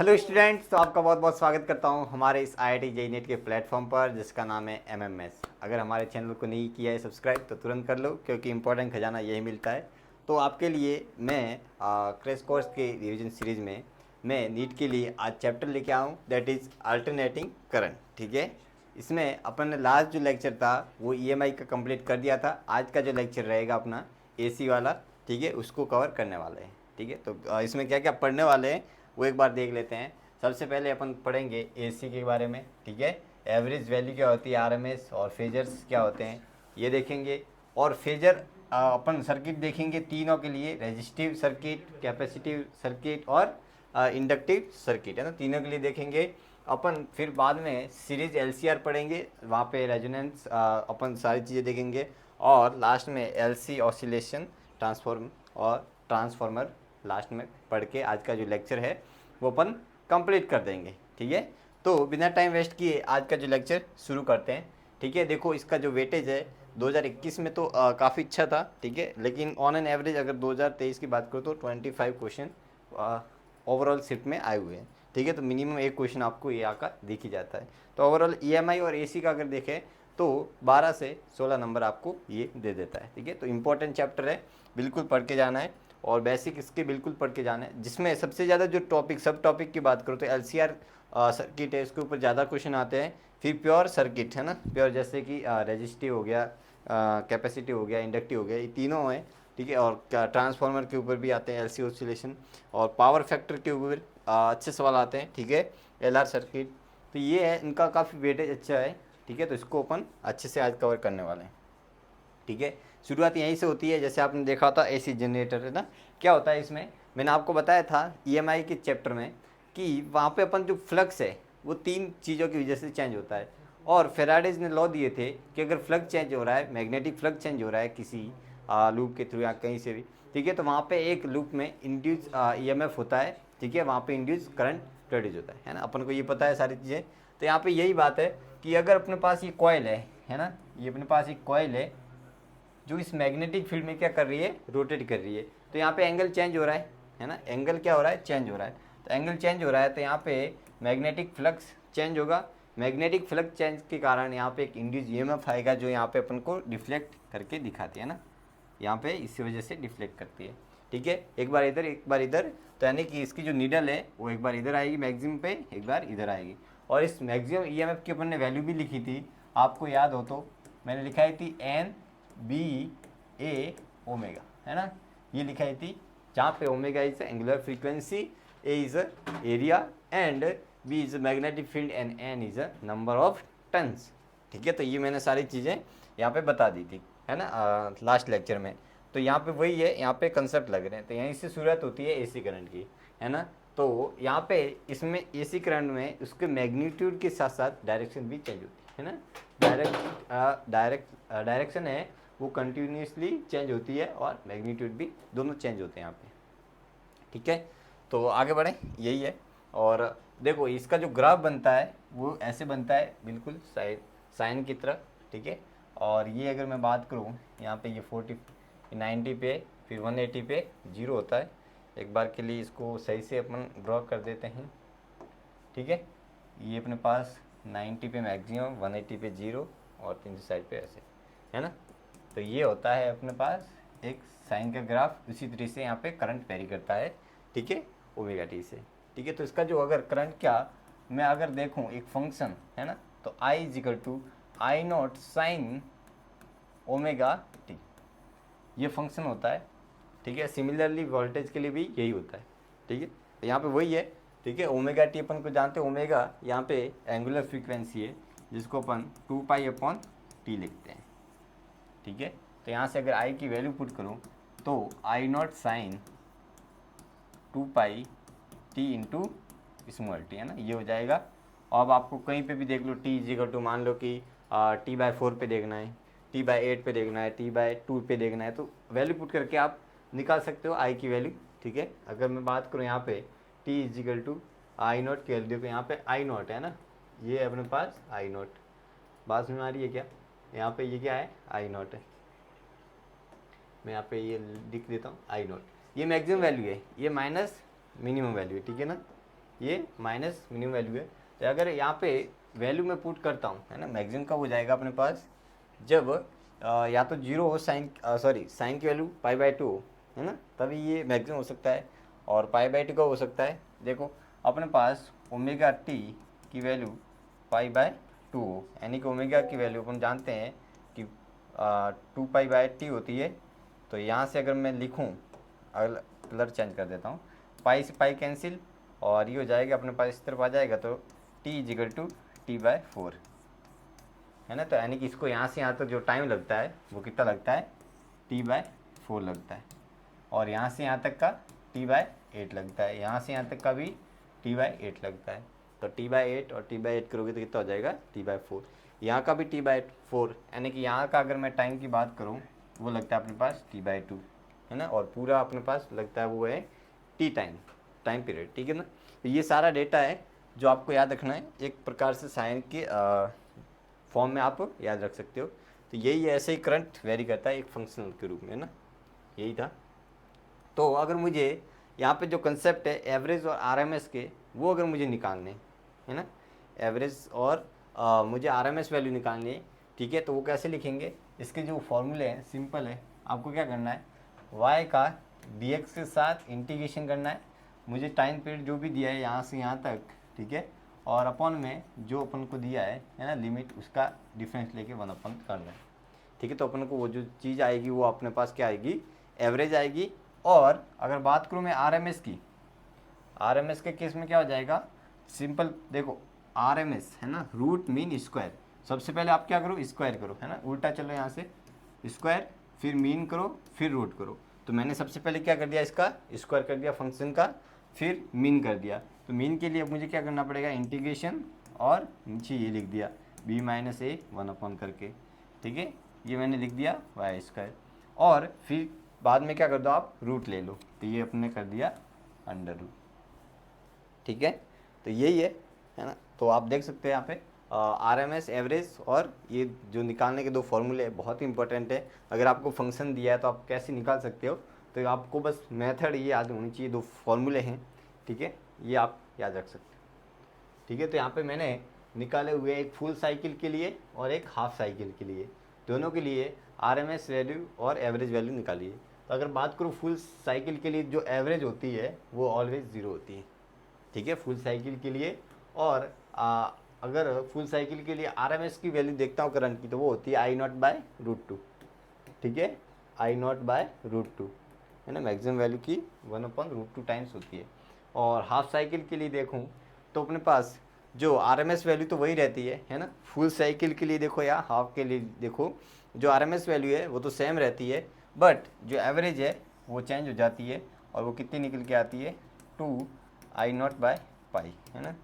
Hello students, तो आपका बहुत बहुत स्वागत करता हूं हमारे इस IIT JEE नेट के प्लेटफॉर्म पर जिसका नाम है MMS। अगर हमारे चैनल को नहीं किया है सब्सक्राइब तो तुरंत कर लो, क्योंकि इंपॉर्टेंट खजाना यही मिलता है। तो आपके लिए मैं क्रैश कोर्स के रिवीजन सीरीज़ में मैं नीट के लिए आज चैप्टर लेके आऊँ, दैट इज़ अल्टरनेटिंग करंट। ठीक है, इसमें अपन ने लास्ट जो लेक्चर था वो EMI का कंप्लीट कर दिया था। आज का जो लेक्चर रहेगा अपना AC वाला, ठीक है, उसको कवर करने वाले हैं। ठीक है, तो इसमें क्या क्या पढ़ने वाले हैं वो एक बार देख लेते हैं। सबसे पहले अपन पढ़ेंगे AC के बारे में। ठीक है, एवरेज वैल्यू क्या होती है, RMS, और फेजर्स क्या होते हैं ये देखेंगे। और फेजर अपन सर्किट देखेंगे तीनों के लिए, रेजिस्टिव सर्किट, कैपेसिटिव सर्किट और इंडक्टिव सर्किट, है ना, तीनों के लिए देखेंगे अपन। फिर बाद में सीरीज LCR पढ़ेंगे, वहाँ पे रेजोनेंस अपन सारी चीज़ें देखेंगे। और लास्ट में LC ऑसिलेशन ट्रांसफॉर्मर लास्ट में पढ़ के आज का जो लेक्चर है वो अपन कंप्लीट कर देंगे। ठीक है, तो बिना टाइम वेस्ट किए आज का जो लेक्चर शुरू करते हैं। ठीक है, देखो इसका जो वेटेज है 2021 में तो काफ़ी अच्छा था। ठीक है, लेकिन ऑन एन एवरेज अगर 2023 की बात करो तो 25 क्वेश्चन ओवरऑल शिफ्ट में आए हुए हैं। ठीक है, तो मिनिमम एक क्वेश्चन आपको ये आकर दिख ही जाता है। तो ओवरऑल EMI और AC का अगर देखें तो 12 से 16 नंबर आपको ये दे देता है। ठीक है, तो इम्पोर्टेंट चैप्टर है, बिल्कुल पढ़ के जाना है। और बेसिक इसके बिल्कुल पढ़ के जाना है, जिसमें सबसे ज़्यादा जो टॉपिक सब टॉपिक की बात करो तो LCR सर्किट है, इसके ऊपर ज़्यादा क्वेश्चन आते हैं। फिर प्योर सर्किट है ना, प्योर जैसे कि रेजिस्टिव हो गया, कैपेसिटी हो गया, इंडक्टिव हो गया, ये तीनों हैं। ठीक है, और ट्रांसफार्मर के ऊपर भी आते हैं, LC ऑसिलेशन, और पावर फैक्टर के ऊपर अच्छे सवाल आते हैं। ठीक है, LR सर्किट, तो ये है, इनका काफ़ी वेटेज अच्छा है। ठीक है, तो इसको अपन अच्छे से आज कवर करने वाले हैं। ठीक है, शुरुआत यहीं से होती है। जैसे आपने देखा था AC जनरेटर, है ना, क्या होता है इसमें, मैंने आपको बताया था EMI के चैप्टर में कि वहाँ पे अपन जो फ्लक्स है वो तीन चीज़ों की वजह से चेंज होता है। और फेराडेज ने लॉ दिए थे कि अगर फ्लक्स चेंज हो रहा है, मैग्नेटिक फ्लक्स चेंज हो रहा है किसी लूप के थ्रू या कहीं से भी, ठीक है, तो वहाँ पे एक लूप में इंड्यूस EMF होता है। ठीक है, वहाँ पे इंड्यूस करंट प्रोड्यूस होता है ना, अपन को ये पता है सारी चीज़ें। तो यहाँ पे यही बात है कि अगर अपने पास ये कॉइल है ना, ये अपने पास एक कॉइल है जो इस मैग्नेटिक फील्ड में क्या कर रही है, रोटेट कर रही है। तो यहाँ पे एंगल चेंज हो रहा है ना, एंगल क्या हो रहा है, चेंज हो रहा है। तो एंगल चेंज हो रहा है तो यहाँ पे मैग्नेटिक फ्लक्स चेंज होगा। मैग्नेटिक फ्लक्स चेंज के कारण यहाँ पे एक इंड्यूस EMF आएगा जो यहाँ पे अपन को डिफ्लेक्ट करके दिखाती है ना, यहाँ पे इसी वजह से डिफ्लेक्ट करती है। ठीक है, एक बार इधर एक बार इधर, तो यानी कि इसकी जो नीडल है वो एक बार इधर आएगी मैक्सिमम पे, एक बार इधर आएगी। और इस मैक्सिमम EMF की अपन ने वैल्यू भी लिखी थी, आपको याद हो तो मैंने लिखाई थी NBA ओमेगा, है ना, ये लिखाई थी, जहाँ पे omega is angular frequency, A is area, and B is magnetic field, and N is number of turns. ठीक है, तो ये मैंने सारी चीज़ें यहाँ पे बता दी थी, है ना, लास्ट लेक्चर में। तो यहाँ पे वही है, यहाँ पे कंसेप्ट लग रहे हैं। तो यहीं से शुरुआत होती है AC करंट की, है ना। तो यहाँ पे इसमें AC करंट में उसके मैग्नीट्यूड के साथ साथ डायरेक्शन भी चेंज होती है ना, डायरेक्शन है वो कंटिन्यूसली चेंज होती है, और मैग्नीट्यूड भी दोनों चेंज होते हैं यहाँ पे। ठीक है, तो आगे बढ़ें, यही है। और देखो इसका जो ग्राफ बनता है वो ऐसे बनता है, बिल्कुल साइन की तरह। ठीक है, और ये अगर मैं बात करूँ यहाँ पे ये 90 पे, फिर 180 पे 0 होता है। एक बार के लिए इसको सही से अपन ड्रॉ कर देते हैं। ठीक है, ये अपने पास 90 पे मैक्सिमम, 180 पे 0, और तीसरी साइड पे ऐसे, है ना। तो ये होता है अपने पास एक साइन का ग्राफ। उसी तरीके से यहाँ पे करंट वेरी करता है, ठीक है, ओमेगा टी से। ठीक है, तो इसका जो अगर करंट क्या मैं अगर देखूँ एक फंक्शन, है ना, तो I is equal to I not sine omega T, ये फंक्शन होता है। ठीक है, सिमिलरली वोल्टेज के लिए भी यही होता है। ठीक है, तो यहाँ पे वही है। ठीक है, ओमेगा टी अपन को जानते हैं, ओमेगा यहाँ पे एंगुलर फ्रीक्वेंसी है जिसको अपन 2π/t लिखते हैं। ठीक है, तो यहाँ से अगर I की वैल्यू पुट करूँ तो I nought sine 2π/t into small T, है ना, ये हो जाएगा। अब आपको कहीं पे भी देख लो t इजिकल टू, मान लो कि t/4 पे देखना है, t/8 पे देखना है, t/2 पे देखना है, तो वैल्यू पुट करके आप निकाल सकते हो I की वैल्यू। ठीक है, अगर मैं बात करूँ यहाँ पे t is equal to I nought की वैल्यू पे, यहाँ पे आई नॉट है ना, ये अपने पास आई नॉट, बात समझ में आ रही है क्या, यहाँ पे ये क्या है, आई नॉट है। मैं यहाँ पे ये लिख देता हूँ आई नॉट, ये मैक्सिमम वैल्यू है, ये माइनस मिनिमम वैल्यू है। ठीक है ना, ये माइनस मिनिमम वैल्यू है। तो अगर यहाँ पे वैल्यू में पुट करता हूँ, है ना, मैक्सिमम कब हो जाएगा अपने पास, जब या तो जीरो हो साइन साइन की वैल्यू π/2 हो, है ना, तभी ये मैक्सिमम हो सकता है। और π/2 का हो सकता है, देखो अपने पास ओमेगा टी की वैल्यू π/2 हो, यानी कि ओमेगा की वैल्यू अपन जानते हैं कि 2π/t होती है। तो यहाँ से अगर मैं लिखूँ, अगर कलर चेंज कर देता हूँ, पाई से पाई कैंसिल और ये हो जाएगा अपने पास इस तरफ आ जाएगा, तो t = t/4, है ना। तो यानी कि इसको यहाँ से यहाँ तक जो टाइम लगता है वो कितना लगता है, t/4 लगता है। और यहाँ से यहाँ तक का t/8 लगता है, यहाँ से यहाँ तक का भी t/8 लगता है। तो t/8 और t/8 करोगे तो कितना हो जाएगा, t/4। यहाँ का भी t/4, यानी कि यहाँ का अगर मैं टाइम की बात करूँ वो लगता है अपने पास t/2, है ना। और पूरा अपने पास लगता है वो है t टाइम पीरियड, ठीक है ना। तो ये सारा डेटा है जो आपको याद रखना है, एक प्रकार से साइन के फॉर्म में आप याद रख सकते हो। तो यही ऐसे ही करंट वेरी करता है एक फंक्शनल के रूप में, है ना, यही था। तो अगर मुझे यहाँ पे जो कंसेप्ट है एवरेज और आरएमएस के, वो अगर मुझे निकालने, है ना, एवरेज और मुझे आरएमएस वैल्यू निकालनी है, ठीक है, तो वो कैसे लिखेंगे, इसके जो फॉर्मूले हैं सिंपल है। आपको क्या करना है, y का dx के साथ इंटीग्रेशन करना है, मुझे टाइम पीरियड जो भी दिया है यहाँ से यहाँ तक, ठीक है, और अपॉन में जो अपन को दिया है ना लिमिट, उसका डिफरेंस लेके 1 अपन करना है, ठीक है। तो अपन को वो जो चीज़ आएगी वो अपने पास क्या आएगी, एवरेज आएगी। और अगर बात करूँ मैं आरएमएस की, आरएमएस के केस में क्या हो जाएगा, सिंपल देखो, आरएमएस है ना, रूट मीन स्क्वायर। सबसे पहले आप क्या करो, स्क्वायर करो, है ना, उल्टा चलो यहाँ से, स्क्वायर फिर मीन करो फिर रूट करो। तो मैंने सबसे पहले क्या कर दिया, इसका स्क्वायर कर दिया फंक्शन का, फिर मीन कर दिया। तो मीन के लिए अब मुझे क्या करना पड़ेगा, इंटीग्रेशन और नीचे ये लिख दिया b - a 1 करके, ठीक है, ये मैंने लिख दिया y²। और फिर बाद में क्या कर दो आप, रूट ले लो, तो ये अपने कर दिया √, ठीक है। तो यही है ना। तो आप देख सकते हैं यहाँ पे आरएमएस, एवरेज और ये जो निकालने के दो फॉर्मूले बहुत ही इंपॉर्टेंट है। अगर आपको फंक्शन दिया है तो आप कैसे निकाल सकते हो, तो आपको बस मेथड ये याद होनी चाहिए, दो फॉर्मूले हैं, ठीक है, ये आप याद रख सकते हो, ठीक है। तो यहाँ पे मैंने निकाले हुए एक फुल साइकिल के लिए और एक हाफ साइकिल के लिए, दोनों के लिए आरएमएस वैल्यू और एवरेज वैल्यू निकाली है। तो अगर बात करूँ फुल साइकिल के लिए, जो एवरेज होती है वो ऑलवेज 0 होती है, ठीक है, फुल साइकिल के लिए। और अगर फुल साइकिल के लिए आरएमएस की वैल्यू देखता हूँ करंट की, तो वो होती है I0/√2, ठीक है, I0/√2, है ना, मैक्सिमम वैल्यू की 1/√2 टाइम्स होती है। और हाफ साइकिल के लिए देखूँ तो अपने पास जो आरएमएस वैल्यू तो वही रहती है ना, फुल साइकिल के लिए देखो या हाफ के लिए देखो, जो आरएमएस वैल्यू है वो तो सेम रहती है, बट जो एवरेज है वो चेंज हो जाती है। और वो कितनी निकल के आती है, 2I0/π, है ना,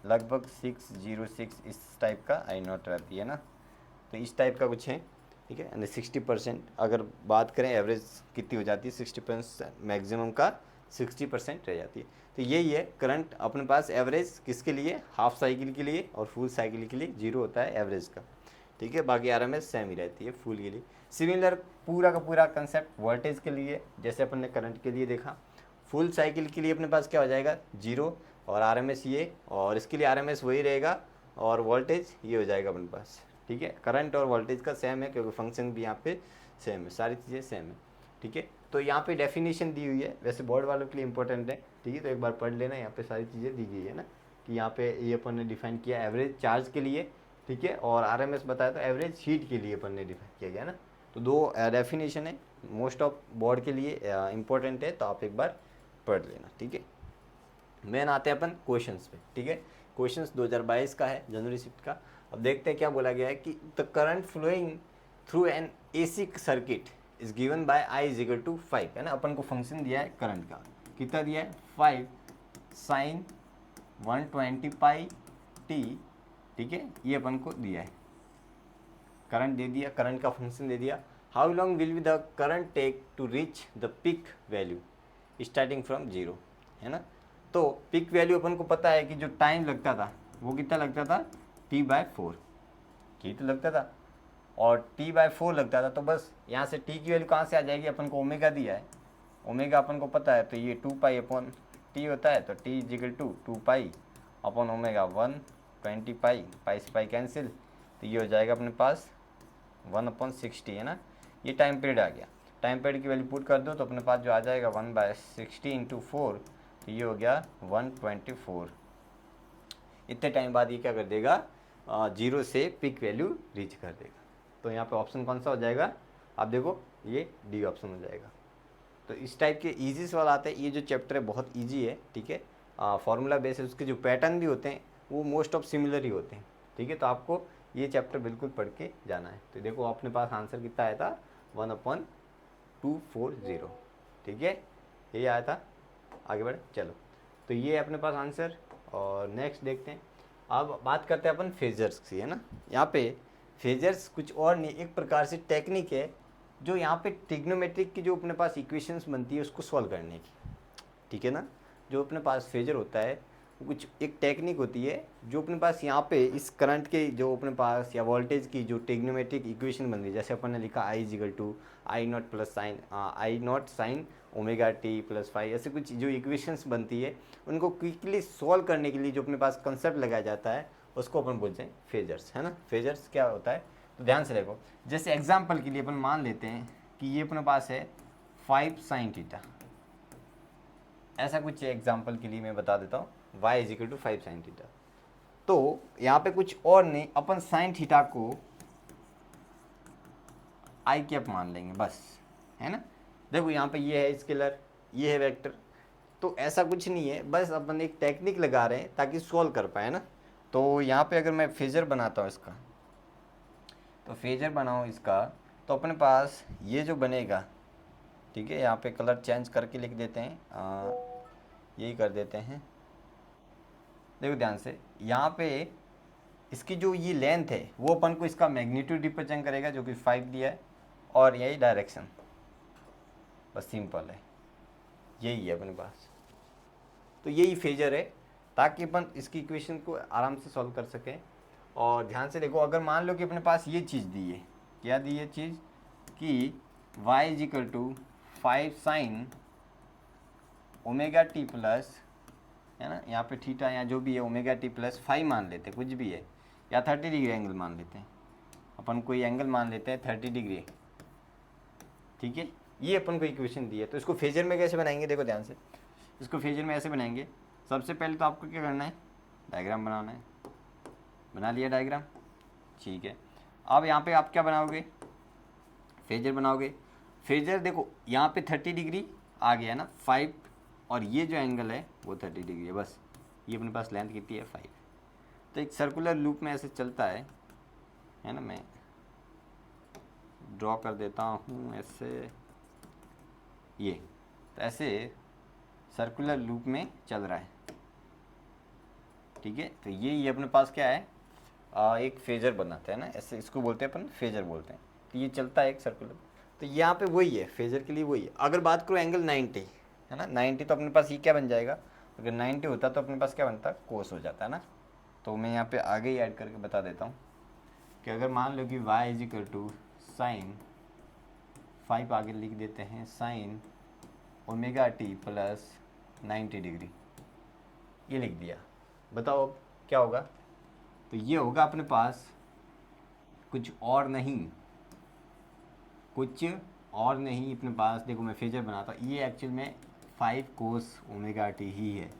लगभग 606 इस टाइप का I0 रहती है ना। तो इस टाइप का कुछ है, ठीक है, यानी 60%। अगर बात करें एवरेज कितनी हो जाती है, 60%, मैक्सिमम का 60% रह जाती है। तो यही है करंट अपने पास, एवरेज किसके लिए, हाफ साइकिल के लिए, और फुल साइकिल के लिए 0 होता है एवरेज का, ठीक है, बाकी आरएमएस सेम ही रहती है फुल के लिए। सिमिलर पूरा का पूरा कंसेप्ट वोल्टेज के लिए, जैसे अपन ने करंट के लिए देखा, फुल साइकिल के लिए अपने पास क्या हो जाएगा, 0 और आरएमएस ये, और इसके लिए आरएमएस वही रहेगा और वोल्टेज ये हो जाएगा अपने पास, ठीक है। करंट और वोल्टेज का सेम है क्योंकि फंक्शन भी यहाँ पे सेम है, सारी चीज़ें सेम है, ठीक है। तो यहाँ पे डेफिनेशन दी हुई है, वैसे बोर्ड वालों के लिए इंपॉर्टेंट है, ठीक है, तो एक बार पढ़ लेना, यहाँ पे सारी चीज़ें दी गई है ना, कि यहाँ पे ये अपन ने डिफाइन किया एवरेज चार्ज के लिए, ठीक है, और आरएमएस बताया तो एवरेज हीट के लिए अपन ने डिफाइन किया गया ना। तो दो डेफिनेशन है, मोस्ट ऑफ बोर्ड के लिए इंपॉर्टेंट है, तो आप एक बार पढ़ लेना, ठीक है। मेन आते हैं अपन क्वेश्चंस पे, ठीक है। क्वेश्चंस 2022 का है, जनवरी शिफ्ट का। अब देखते हैं क्या बोला गया है कि the current flowing through an AC circuit is given by I = 5, है ना। अपन को फंक्शन दिया है करंट का, कितना दिया है, 5 sin 120πt, ठीक है, ये अपन को दिया है, करंट दे दिया, करंट का फंक्शन दे दिया। How long will be the current take to reach the peak value starting from 0, है ना। तो पिक वैल्यू अपन को पता है कि जो टाइम लगता था वो कितना लगता था, t/4 की तो लगता था, और t/4 लगता था। तो बस यहाँ से t की वैल्यू कहाँ से आ जाएगी, अपन को ओमेगा दिया है, ओमेगा अपन को पता है, तो ये 2π/4 टी होता है तो T is equal to 2 pi upon omega 120 pi, pi से पाई कैंसिल, तो ये हो जाएगा अपने पास 1/60 है ना। ये टाइम पीरियड आ गया। टाइम पीरियड की वैल्यू पुट कर दो तो अपने पास जो आ जाएगा 1/60 इंटू 4, तो ये हो गया 124। इतने टाइम बाद ये क्या कर देगा, 0 से पिक वैल्यू रीच कर देगा। तो यहाँ पे ऑप्शन कौन सा हो जाएगा, आप देखो ये डी ऑप्शन हो जाएगा। तो इस टाइप के इजी सवाल आते हैं। ये जो चैप्टर है बहुत इजी है, ठीक है। फार्मूला बेस है, उसके जो पैटर्न भी होते हैं वो मोस्ट ऑफ सिमिलर ही होते हैं, ठीक है। तो आपको ये चैप्टर बिल्कुल पढ़ के जाना है। तो देखो अपने पास आंसर कितना आया था, 1/240, ठीक है, यही आया था। आगे बढ़े चलो, तो ये अपने पास आंसर। और नेक्स्ट देखते हैं, अब बात करते हैं अपन फेजर्स की, है ना। यहाँ पे फेजर्स कुछ और नहीं, एक प्रकार से टेक्निक है जो यहाँ पे ट्रिग्नोमेट्रिक की जो अपने पास इक्वेशंस बनती है उसको सॉल्व करने की, ठीक है ना। जो अपने पास फेजर होता है वो कुछ एक टेक्निक होती है जो अपने पास यहाँ पे इस करंट के जो अपने पास या वोल्टेज की जो ट्रिग्नोमेट्रिक इक्वेशन बन रही है, जैसे अपन ने लिखा I is equal to I not sine omega T plus five, ऐसे कुछ जो इक्वेशंस बनती है उनको क्विकली सॉल्व करने के लिए जो अपने पास कंसेप्ट लगाया जाता है उसको अपन बोलते हैं फेजर्स, है ना। फेजर्स क्या होता है, तो ध्यान से देखो, जैसे एग्जाम्पल के लिए अपन मान लेते हैं कि ये अपने पास है 5 sin थीटा, ऐसा कुछ एग्जाम्पल के लिए मैं बता देता हूँ, y is equal to 5 sin theta. तो यहाँ पे कुछ और नहीं, अपन साइन थीटा को आई कैप मान लेंगे बस, है ना। देखो यहाँ पे ये है स्केलर, ये है वेक्टर, तो ऐसा कुछ नहीं है, बस अपन एक टेक्निक लगा रहे हैं ताकि सॉल्व कर पाए ना। तो यहाँ पे अगर मैं फेजर बनाता हूँ इसका, तो फेजर बनाऊँ इसका, तो अपने पास ये जो बनेगा, ठीक है, यहाँ पे कलर चेंज करके लिख देते हैं, यही कर देते हैं। देखो ध्यान से, यहाँ पे इसकी जो ये लेंथ है वो अपन को इसका मैग्नीट्यूड रिप्रेजेंट करेगा जो कि 5 दिया है, और यही डायरेक्शन, बस सिंपल है, यही है अपने पास। तो यही फेजर है ताकि अपन इसकी इक्वेशन को आराम से सॉल्व कर सकें। और ध्यान से देखो, अगर मान लो कि अपने पास ये चीज़ दी है, क्या दी है चीज़, कि y is equal to 5 sin omega T plus, है ना, यहाँ पे थीटा या जो भी है ओमेगा टी प्लस 5 मान लेते हैं, कुछ भी है, या 30 डिग्री एंगल मान लेते हैं, अपन कोई एंगल मान लेते हैं 30 डिग्री, ठीक है। ये अपन को इक्वेशन दी है, तो इसको फेजर में कैसे बनाएंगे, देखो ध्यान से, इसको फेजर में ऐसे बनाएंगे। सबसे पहले तो आपको क्या करना है, डायग्राम बनाना है, बना लिया डायग्राम, ठीक है। अब यहाँ पे आप क्या बनाओगे, फेजर बनाओगे। फेजर देखो यहाँ पे 30 डिग्री आ गया ना 5, और ये जो एंगल है वो 30 डिग्री है, बस ये अपने पास लेंथ कितनी है 5। तो एक सर्कुलर लूप में ऐसे चलता है ना, मैं ड्रॉ कर देता हूँ ऐसे, ये तो ऐसे सर्कुलर लूप में चल रहा है, ठीक है। तो ये अपने पास क्या है, एक फेजर बनाते हैं ना, ऐसे इसको बोलते हैं अपन फेजर बोलते हैं। तो ये चलता है एक सर्कुलर, तो यहाँ पे वही है फेजर के लिए वही है। अगर बात करो एंगल 90 है ना, 90, तो अपने पास ये क्या बन जाएगा, अगर 90 होता तो अपने पास क्या बनता, कोस हो जाता है ना। तो मैं यहाँ पे आगे ही ऐड करके बता देता हूँ कि अगर मान लो कि y is equal to sine 5, आगे लिख देते हैं sine omega T plus 90 degree, ये लिख दिया, बताओ अब क्या होगा। तो ये होगा अपने पास कुछ और नहीं, अपने पास देखो, मैं फेजर बनाता हूँ, ये एक्चुअल में 5 कोस ओमेगा टी ही है।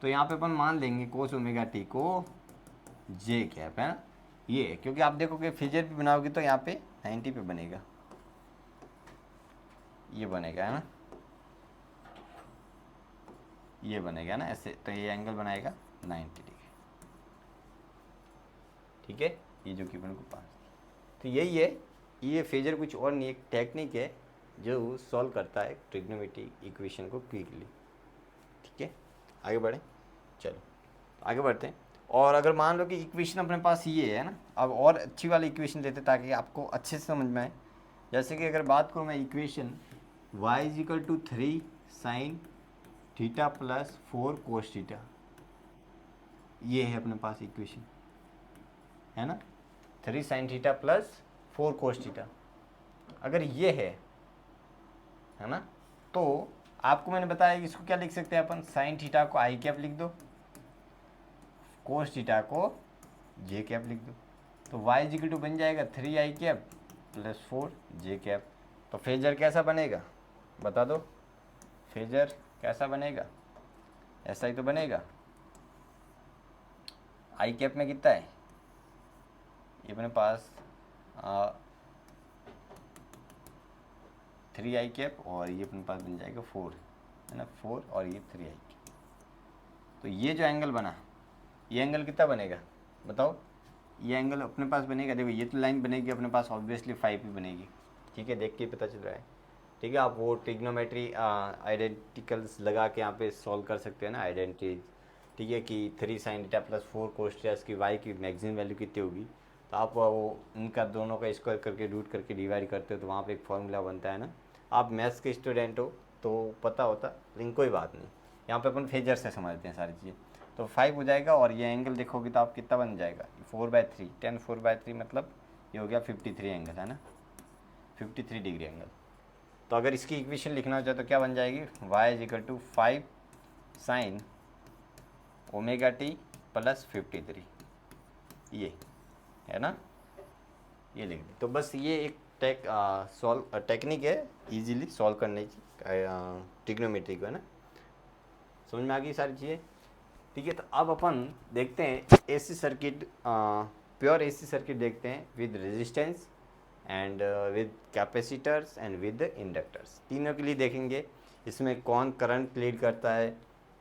तो यहाँ पे अपन मान लेंगे कोस ओमेगा टी को जे कैप, है ना, ये है, क्योंकि आप देखोगे फेजर भी बनाओगे तो यहाँ पे 90 पे बनेगा, ये बनेगा, है ना, ये बनेगा ना ऐसे, तो ये एंगल बनाएगा 90 डिग्री, ठीक है, ये जो कि अपन को पास। तो यही है, ये फेजर कुछ और नहीं, एक टेक्निक है जो सॉल्व करता है ट्रिग्नोमेट्रिक इक्वेशन को क्विकली, ठीक है। आगे बढ़ें, चलो आगे बढ़ते हैं। और अगर मान लो कि इक्वेशन अपने पास ये है ना, अब और अच्छी वाली इक्वेशन लेते ताकि आपको अच्छे से समझ में आए। जैसे कि अगर बात करूँ मैं equation y is equal to 3 sine theta plus 4 cos theta, ये है अपने पास इक्वेशन, है ना, 3 sine theta plus 4 cos theta. अगर ये है ना, तो आपको मैंने बताया कि इसको क्या लिख सकते हैं अपन, साइन थीटा को आई कैप लिख दो, कोस थीटा को जे कैप लिख दो, तो वाई इजिकल टू बन जाएगा 3 आई कैप प्लस 4 जे कैप। तो फेजर कैसा बनेगा बता दो, फेजर कैसा बनेगा, ऐसा ही तो बनेगा। आई कैप में कितना है, ये अपने पास 3 आई कैप और ये अपने पास बन जाएगा 4, है ना, 4 और ये 3 आई कैप। तो ये जो एंगल बना, ये एंगल कितना बनेगा बताओ, ये एंगल अपने पास बनेगा, देखो ये तो लाइन बनेगी अपने पास ऑब्वियसली 5 ही बनेगी, ठीक है, देख के पता चल रहा है, ठीक है। आप वो ट्रिग्नोमेट्री आइडेंटिकल्स लगा के यहाँ पे सॉल्व कर सकते हैं ना, आइडेंटिटी, ठीक है, कि 3 sin theta plus 4 cos theta की वाई की मैक्सिमम वैल्यू कितनी होगी, तो आप वो इनका दोनों का स्क्वायर करके रूट करके डिवाइड करते हो तो वहाँ पे एक फॉर्मूला बनता है ना। आप मैथ्स के स्टूडेंट हो तो पता होता, लेकिन कोई बात नहीं, यहाँ पे अपन फेजर से समझते हैं सारी चीज़ें। तो 5 हो जाएगा और ये एंगल देखोगे तो आप कितना बन जाएगा 4/3, tan 4/3 मतलब ये हो गया 53 एंगल, है ना, 53 डिग्री एंगल। तो अगर इसकी इक्वेशन लिखना चाहे तो क्या बन जाएगी, y is equal to 5 sin omega T plus 53, ये है ना, ये लिख दी। तो बस ये एक टेक्निक है इजीली सॉल्व करने की ट्रिग्नोमेट्री को, है ना, समझ में आ गई सारी चीज़ें, ठीक है। तो अब अपन देखते हैं AC circuit, pure AC circuit देखते हैं with resistance and with capacitors and with inductors, तीनों के लिए देखेंगे इसमें कौन करंट लीड करता है,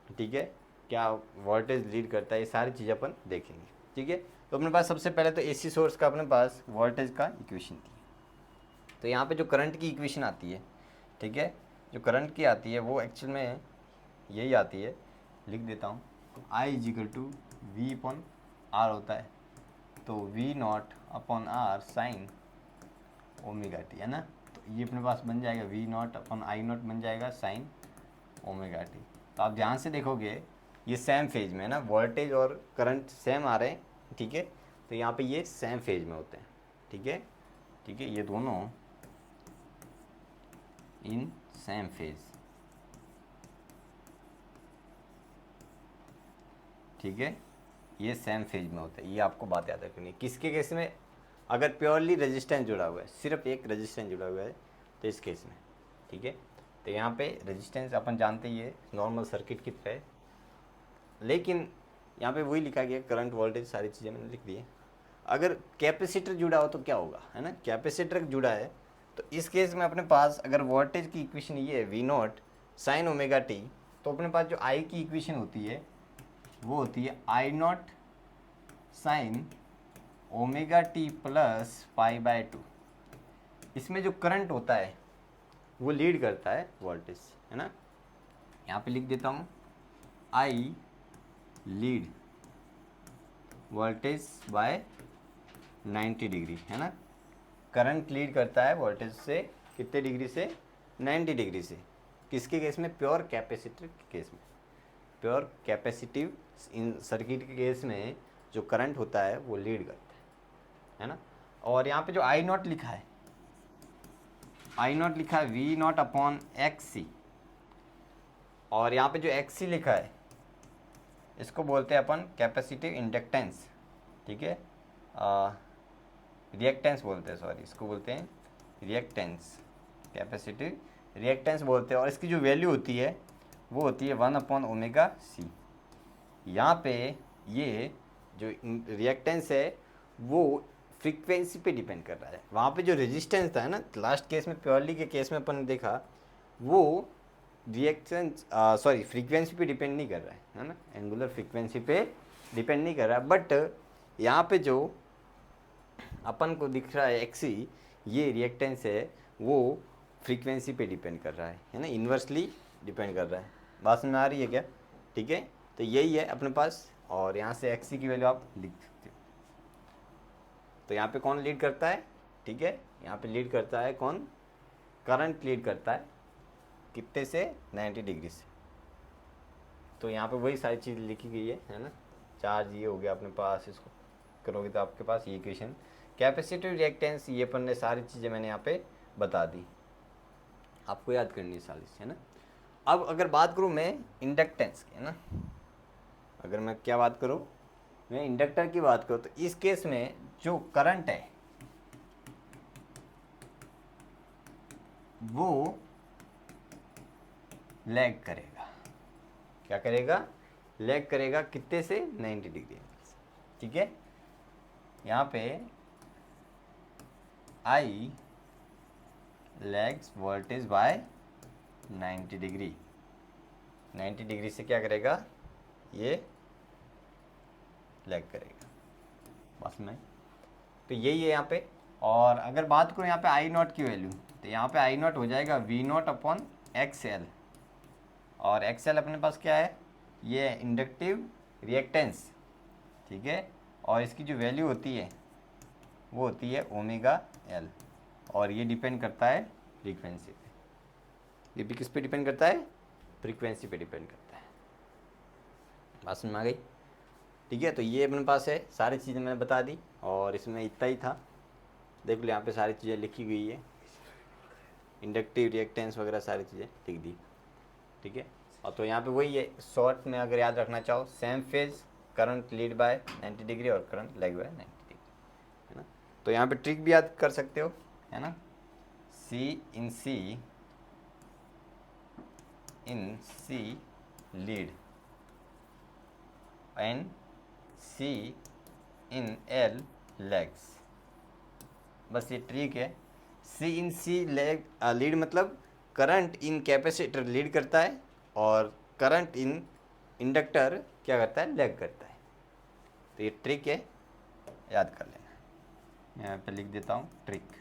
ठीक है, क्या वोल्टेज लीड करता है, ये सारी चीज़ अपन देखेंगे, ठीक है। तो अपने पास सबसे पहले तो एसी सोर्स का अपने पास वोल्टेज का इक्वेशन थी, तो यहाँ पे जो करंट की इक्वेशन आती है, ठीक है, जो करंट की आती है वो एक्चुअल में यही आती है, लिख देता हूँ, I is equal to V upon R होता है, तो V not upon R sine omega t, है ना, तो ये अपने पास बन जाएगा V not upon I naught बन जाएगा साइन ओमेगा टी। तो आप ध्यान से देखोगे ये सेम फेज में है ना, वोल्टेज और करंट सेम आ रहे हैं, ठीक है, तो यहाँ पे ये सेम फेज में होते हैं, ठीक है, ठीक है, ये दोनों इन सेम फेज, ठीक है, ये सेम फेज में होता है, ये आपको बात याद रखनी है। किसके केस में, अगर प्योरली रेजिस्टेंस जुड़ा हुआ है, सिर्फ एक रेजिस्टेंस जुड़ा हुआ है तो इस केस में, ठीक है, तो यहाँ पे रेजिस्टेंस अपन जानते ही है नॉर्मल सर्किट की तरह है, लेकिन यहाँ पे वही लिखा गया करंट वोल्टेज सारी चीज़ें मैंने लिख दी है। अगर कैपेसिटर जुड़ा हो तो क्या होगा, है ना, कैपेसिटर जुड़ा है तो इस केस में अपने पास अगर वोल्टेज की इक्वेशन ये है V nought sine omega T, तो अपने पास जो आई की इक्वेशन होती है वो होती है I not sine omega T plus π/2। इसमें जो करंट होता है वो लीड करता है वोल्टेज, है ना, यहाँ पे लिख देता हूँ आई लीड वोल्टेज बाय 90 डिग्री, है ना, करंट लीड करता है वोल्टेज से कितने डिग्री से, 90 डिग्री से, किसके केस में, प्योर कैपेसिटर के केस में, प्योर कैपेसिटिव इन सर्किट के केस में जो करंट होता है वो लीड करता है ना। और यहाँ पे जो आई नॉट लिखा है, आई नॉट लिखा है वी नॉट अपॉन एक्स सी, और यहाँ पे जो एक्स सी लिखा है इसको बोलते हैं अपन कैपेसिटिव इंडक्टेंस, ठीक है, रिएक्टेंस बोलते हैं, सॉरी इसको बोलते हैं रिएक्टेंस, कैपेसिटिव रिएक्टेंस बोलते हैं, और इसकी जो वैल्यू होती है वो होती है 1/ω/c। यहाँ पे ये जो रिएक्टेंस है वो फ्रीक्वेंसी पे डिपेंड कर रहा है, वहाँ पे जो रेजिस्टेंस था, है ना, लास्ट केस में प्योरली के केस में अपन ने देखा वो रिएक्टेंस सॉरी फ्रीक्वेंसी पे डिपेंड नहीं कर रहा है ना, एंगुलर फ्रीक्वेंसी पे डिपेंड नहीं कर रहा है, बट यहाँ पे जो अपन को दिख रहा है एक्सी, ये रिएक्टेंस है वो फ्रीक्वेंसी पे डिपेंड कर रहा है ना, इन्वर्सली डिपेंड कर रहा है। बात समझ में आ रही है क्या, ठीक है, तो यही है अपने पास, और यहाँ से एक्सी की वैल्यू आप लिख सकते हो। तो यहाँ पे कौन लीड करता है, ठीक है, यहाँ पे लीड करता है कौन, करंट लीड करता है कितने से, 90 डिग्री से। तो यहाँ पे वही सारी चीज़ लिखी गई है ना, चार्ज ये हो गया अपने पास, इसको करोगे तो आपके पास ये इक्वेशन, कैपेसिटिव रिएक्टेंस, ये अपन ने सारी चीज़ें मैंने यहाँ पे बता दी, आपको याद करनी है सारी, है ना। अब अगर बात करूँ मैं इंडक्टेंस की, है ना, अगर मैं क्या बात करूँ, मैं इंडक्टर की बात करूँ, तो इस केस में जो करंट है वो लैग करेगा। क्या करेगा? लैग करेगा। कितने से? 90 डिग्री एंगल से। ठीक है, यहाँ पे I lags voltage by 90 degree. 90 degree से क्या करेगा? ये लैग करेगा। बस में तो यही है यहाँ पे। और अगर बात करूँ यहाँ पे आई नॉट की वैल्यू, तो यहाँ पे आई नॉट हो जाएगा V not upon X L. और एक्स एल अपने पास क्या है? ये इंडक्टिव रिएक्टेंस। ठीक है, और इसकी जो वैल्यू होती है वो होती है ओमेगा एल। और ये डिपेंड करता है फ्रीक्वेंसी पे। ये भी किस पे डिपेंड करता है? फ्रीक्वेंसी पे डिपेंड करता है। बात समझ में आ गई? ठीक है, तो ये अपने पास है, सारी चीज़ें मैंने बता दी और इसमें इतना ही था। देख लो यहाँ पे सारी चीज़ें लिखी गई है, इंडक्टिव रिएक्टेंस वगैरह सारी चीज़ें लिख दी। ठीक है, और तो यहाँ पे वही है, शॉर्ट में अगर याद रखना चाहो, same phase current lead by 90 degree और करंट लैग बाय 90 डिग्री, है ना। तो यहाँ पे ट्रिक भी याद कर सकते हो, है ना, C in C lead and C in L lags. बस ये ट्रिक है। C in C lag lead मतलब करंट इन कैपेसिटर लीड करता है और करंट इन इंडक्टर क्या करता है? लैग करता है। तो ये ट्रिक है, याद कर लेना। मैं यहाँ पे लिख देता हूँ ट्रिक।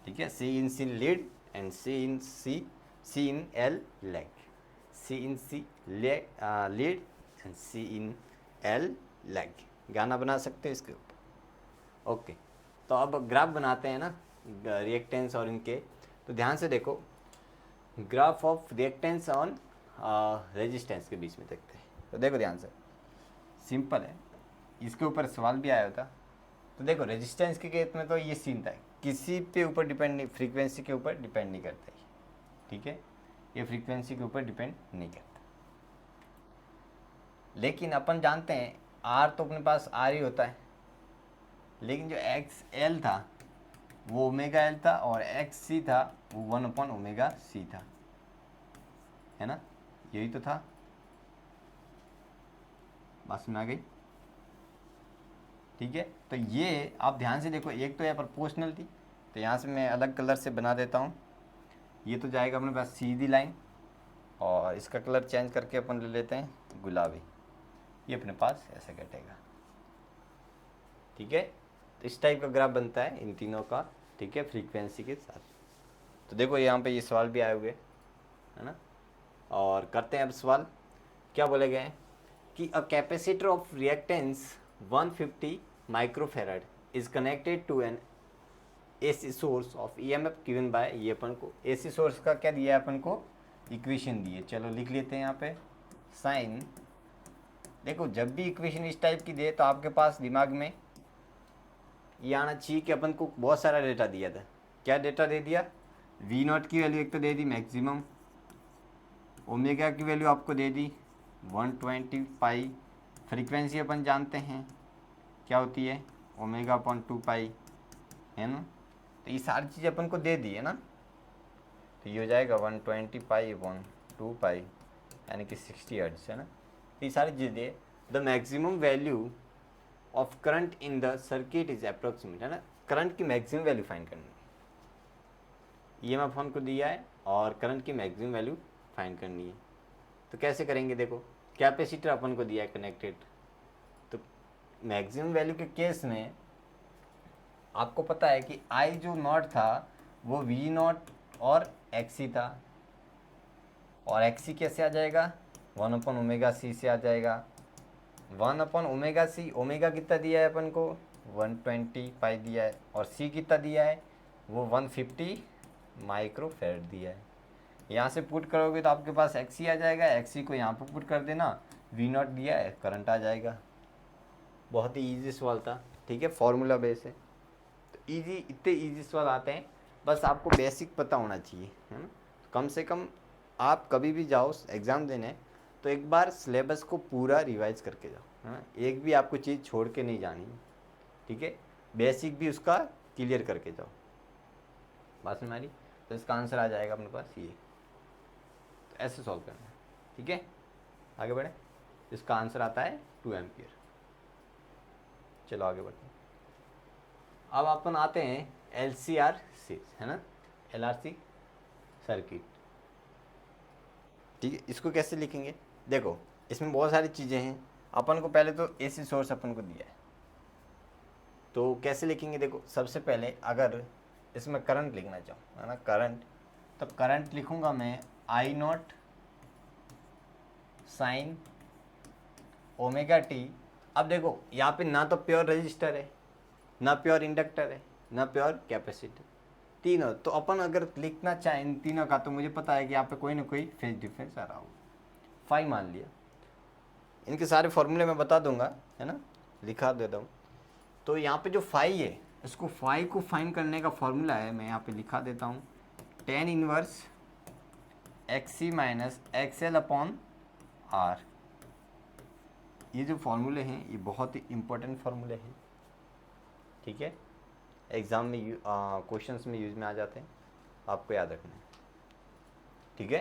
ठीक है, C in C lead and C in L lag. C in C lead and C in L lag. गाना बना सकते हो इसके ऊपर। ओके, तो अब ग्राफ बनाते हैं ना रिएक्टेंस और इनके। तो ध्यान से देखो, graph of reactance on resistance के बीच में देखते हैं। तो देखो ध्यान से, सिंपल है, इसके ऊपर सवाल भी आया होता। तो देखो रेजिस्टेंस के केस में तो ये सीन था, किसी पे ऊपर डिपेंड नहीं, फ्रीक्वेंसी के ऊपर डिपेंड नहीं करता है। ठीक है, ये फ्रीक्वेंसी के ऊपर डिपेंड नहीं करता। लेकिन अपन जानते हैं आर तो अपने पास आर ही होता है, लेकिन जो एक्स एल था वो ओमेगा एल था और एक्स सी था वो 1 ओमेगा सी था, है ना, यही तो था। बात में आ गई? ठीक है, तो ये आप ध्यान से देखो, एक तो यहाँ प्रोपोर्शनल थी, तो यहाँ से मैं अलग कलर से बना देता हूँ। ये तो जाएगा अपने पास सीधी लाइन और इसका कलर चेंज करके अपन ले लेते हैं गुलाबी। ये अपने पास ऐसे कटेगा। ठीक है, तो इस टाइप का ग्राफ बनता है इन तीनों का। ठीक है, फ्रीक्वेंसी के साथ। तो देखो यहाँ पे ये सवाल भी आए हुए, है ना, और करते हैं अब सवाल। क्या बोले गए कि a capacitor of reactance 150 microfarad is connected to an AC source of EMF given by, ये अपन को एसी सोर्स का क्या दिया है अपन को? इक्वेशन दी है। चलो लिख लेते हैं यहाँ पे साइन। देखो जब भी इक्वेशन इस टाइप की दे तो आपके पास दिमाग में ये आना चाहिए कि अपन को बहुत सारा डेटा दिया था। क्या डेटा दे दिया? वी नॉट की वैल्यू एक तो दे दी मैक्सिमम, ओमेगा की वैल्यू आपको दे दी 120 पाई, फ्रीक्वेंसी अपन जानते हैं क्या होती है, ओमेगा अपॉन 2 पाई, है ना। तो ये सारी चीज़ अपन को दे दी है ना, तो ये हो जाएगा 120 पाई अपॉन 2 पाई यानी कि 60 हर्ट्ज, है ना। तो ये सारी चीज़ें, the maximum value of current in the circuit is approximate, है ना, करंट की मैक्सिमम वैल्यू फाइंड करनी है। ईएमएफ अपन को दिया है और करंट की मैक्सिमम वैल्यू फाइंड करनी है। तो कैसे करेंगे? देखो कैपेसिटर अपन को दिया है कनेक्टेड, तो मैक्सिमम वैल्यू के केस में आपको पता है कि आई जो नॉट था वो वी नॉट और एक्सी था, और एक्सी कैसे आ जाएगा? 1 ओमेगा सी से आ जाएगा। 1 ओमेगा सी, ओमेगा कितना दिया है अपन को? 120 पाई दिया है, और सी कितना दिया है? वो 150 माइक्रोफेराड दिया है। यहाँ से पुट करोगे तो आपके पास एक्सी आ जाएगा, एक्सी को यहाँ पर पुट कर देना, वी नॉट दिया है, करंट आ जाएगा। बहुत ही ईजी सवाल था। ठीक है, फॉर्मूला बेस है, तो ईजी, इतने ईजी सवाल आते हैं, बस आपको बेसिक पता होना चाहिए, है ना। कम से कम आप कभी भी जाओ एग्ज़ाम देने तो एक बार सिलेबस को पूरा रिवाइज करके जाओ, है ना। एक भी आपको चीज़ छोड़ के नहीं जानी है, ठीक है। बेसिक भी उसका क्लियर करके जाओ, बात में हमारी। तो इसका आंसर आ जाएगा अपने पास ये। तो ऐसे सॉल्व करना है, ठीक है। आगे बढ़े। इसका आंसर आता है 2 एम्पियर। चलो आगे बढ़ते हैं। अब अपन आते हैं LCR से, है ना, LRC सर्किट, ठीक है। इसको कैसे लिखेंगे, देखो इसमें बहुत सारी चीज़ें हैं। अपन को पहले तो AC सोर्स अपन को दिया है, तो कैसे लिखेंगे, देखो सबसे पहले अगर इसमें करंट लिखना चाहूँ, है ना, करंट, तब करंट लिखूंगा मैं I0 साइन ओमेगा टी। अब देखो यहाँ पे ना तो प्योर रजिस्टर है, ना प्योर इंडक्टर है, ना प्योर कैपेसिटर, तीनों। तो अपन अगर लिखना चाहें इन तीनों का, तो मुझे पता है कि यहाँ पे कोई ना कोई फेज डिफरेंस आ रहा होगा। फाई मान लिया, इनके सारे फॉर्मूले मैं बता दूंगा, है ना, लिखा देता हूँ। तो यहाँ पे जो फाई है, इसको फाई को फाइन करने का फॉर्मूला है, मैं यहाँ पे लिखा देता हूँ, tan inverse XC minus XL upon R। ये जो फॉर्मूले हैं ये बहुत ही इम्पोर्टेंट फार्मूले हैं, ठीक है। एग्ज़ाम में क्वेश्चंस में यूज में आ जाते हैं, आपको याद रखना है, ठीक है।